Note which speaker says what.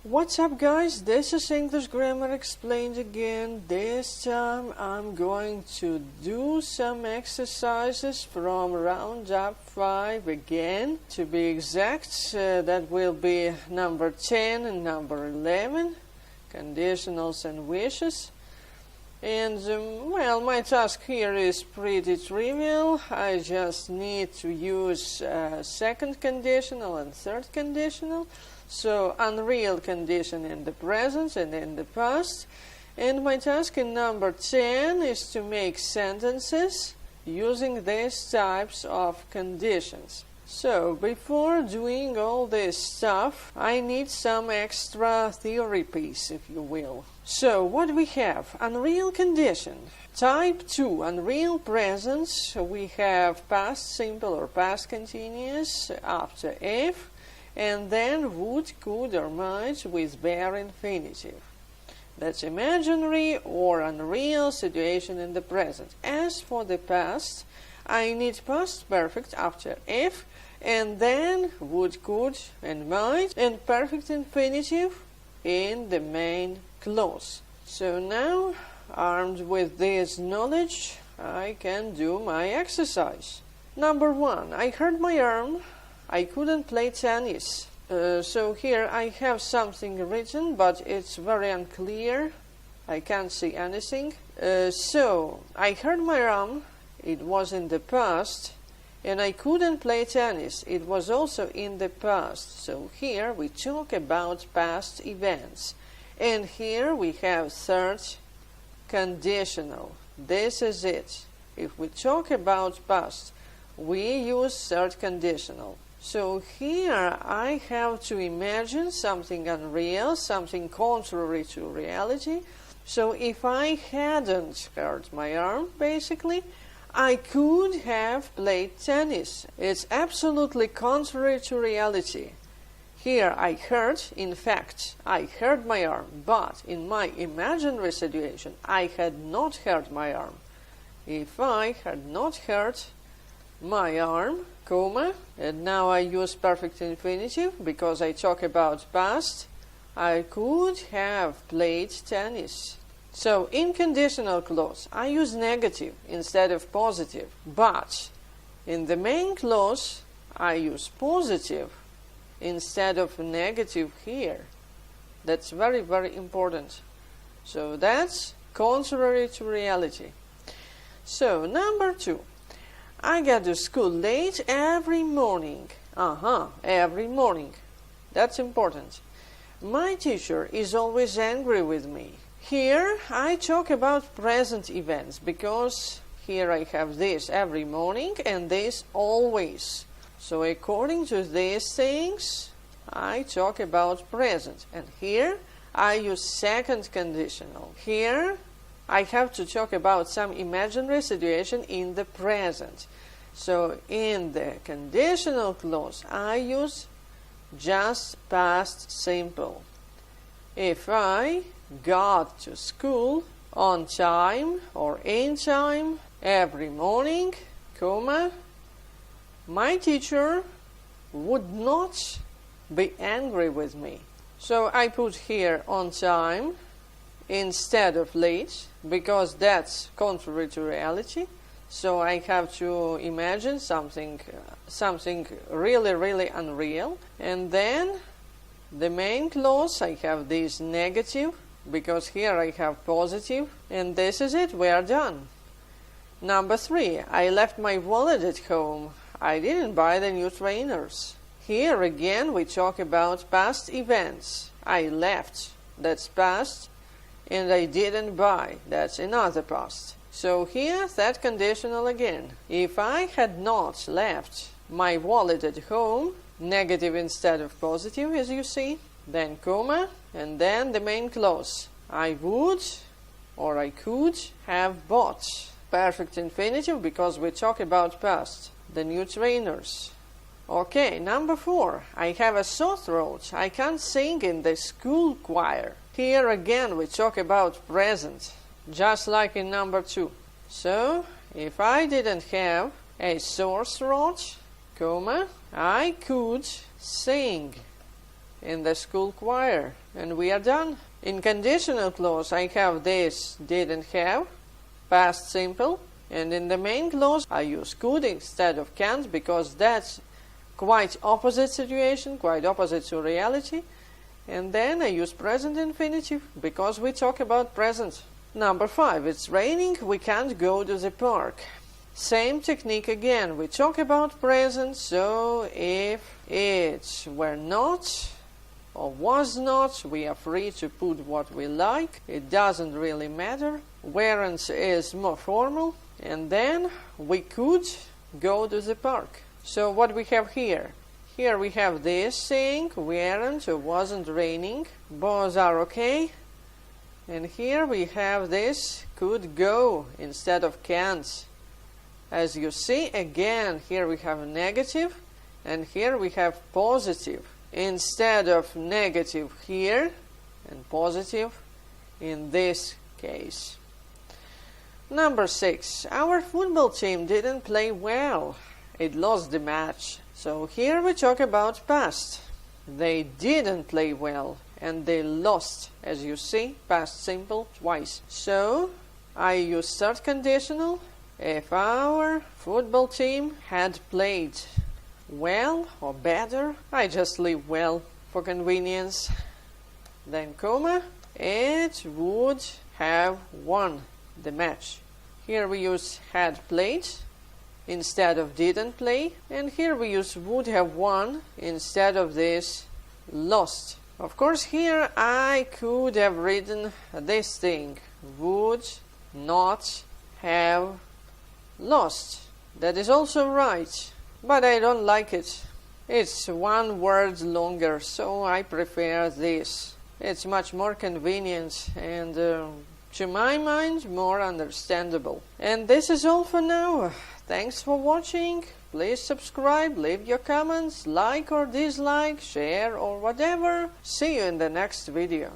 Speaker 1: What's up, guys? This is English Grammar Explained again. This time I'm going to do some exercises from Roundup 5 again. To be exact, that will be number 10 and number 11, conditionals and wishes. And, well, my task here is pretty trivial. I just need to use second conditional and third conditional. So, unreal condition in the present and in the past. And my task in number 10 is to make sentences using these types of conditions. So, before doing all this stuff, I need some extra theory piece, if you will. So, what we have? Unreal condition. Type 2, unreal present. We have past simple or past continuous after if. And then would, could, or might with bare infinitive. That's imaginary or unreal situation in the present. As for the past, I need past perfect after if, and then would, could, and might, and perfect infinitive in the main clause. So now, armed with this knowledge, I can do my exercise. Number 1, I hurt my arm. I couldn't play tennis. So here I have something written, but it's very unclear. I can't see anything. So I hurt my arm. It was in the past. And I couldn't play tennis. It was also in the past. So here we talk about past events. And here we have third conditional. This is it. If we talk about past, we use third conditional. So here I have to imagine something unreal, something contrary to reality. So if I hadn't hurt my arm, basically, I could have played tennis. It's absolutely contrary to reality. Here I hurt, in fact, I hurt my arm, but in my imaginary situation, I had not hurt my arm. If I had not hurt my arm, comma, and now I use perfect infinitive because I talk about past, I could have played tennis. So in conditional clause, I use negative instead of positive, but in the main clause, I use positive instead of negative here. That's very, very important. So that's contrary to reality. So number 2. I get to school late every morning. Every morning. That's important. My teacher is always angry with me. Here I talk about present events because here I have this every morning and this always. So according to these things, I talk about present. And here I use second conditional. Here I have to talk about some imaginary situation in the present. So in the conditional clause, I use just past simple. If I got to school on time or in time every morning, comma, my teacher would not be angry with me. So I put here on time instead of late, because that's contrary to reality. So I have to imagine something really, really unreal. And then the main clause, I have this negative, because here I have positive. And this is it, we are done. Number 3, I left my wallet at home. I didn't buy the new trainers. Here again we talk about past events. I left, that's past. And I didn't buy, that's another past. So here, that conditional again. If I had not left my wallet at home, negative instead of positive, as you see, then comma, and then the main clause. I would, or I could, have bought. Perfect infinitive, because we talk about past. The new trainers. Okay, number 4. I have a sore throat. I can't sing in the school choir. Here again we talk about present, just like in number 2. So, if I didn't have a sore throat, comma, I could sing in the school choir. And we are done. In conditional clause, I have this, didn't have, past simple. And in the main clause, I use could instead of can't, because that's quite opposite situation, quite opposite to reality. And then I use present infinitive, because we talk about present. Number 5, it's raining, we can't go to the park. Same technique again, we talk about present, so if it were not or was not, we are free to put what we like. It doesn't really matter. Weren't is more formal. And then we could go to the park. So what we have here? Here we have this saying, weren't or wasn't raining. Both are okay. And here we have this, could go instead of can't. As you see, again, here we have negative, and here we have positive. Instead of negative here, and positive in this case. Number 6, our football team didn't play well. It lost the match. So here we talk about past. They didn't play well, and they lost, as you see, past simple twice. So I use third conditional. If our football team had played well or better, I just leave well for convenience. Then comma, it would have won the match. Here we use had played instead of didn't play, and here we use would have won instead of this lost. Of course, here I could have written this thing, would not have lost. That is also right, but I don't like it. It's one word longer, so I prefer this. It's much more convenient and, to my mind, more understandable. And this is all for now. Thanks for watching. Please subscribe, leave your comments, like or dislike, share or whatever. See you in the next video.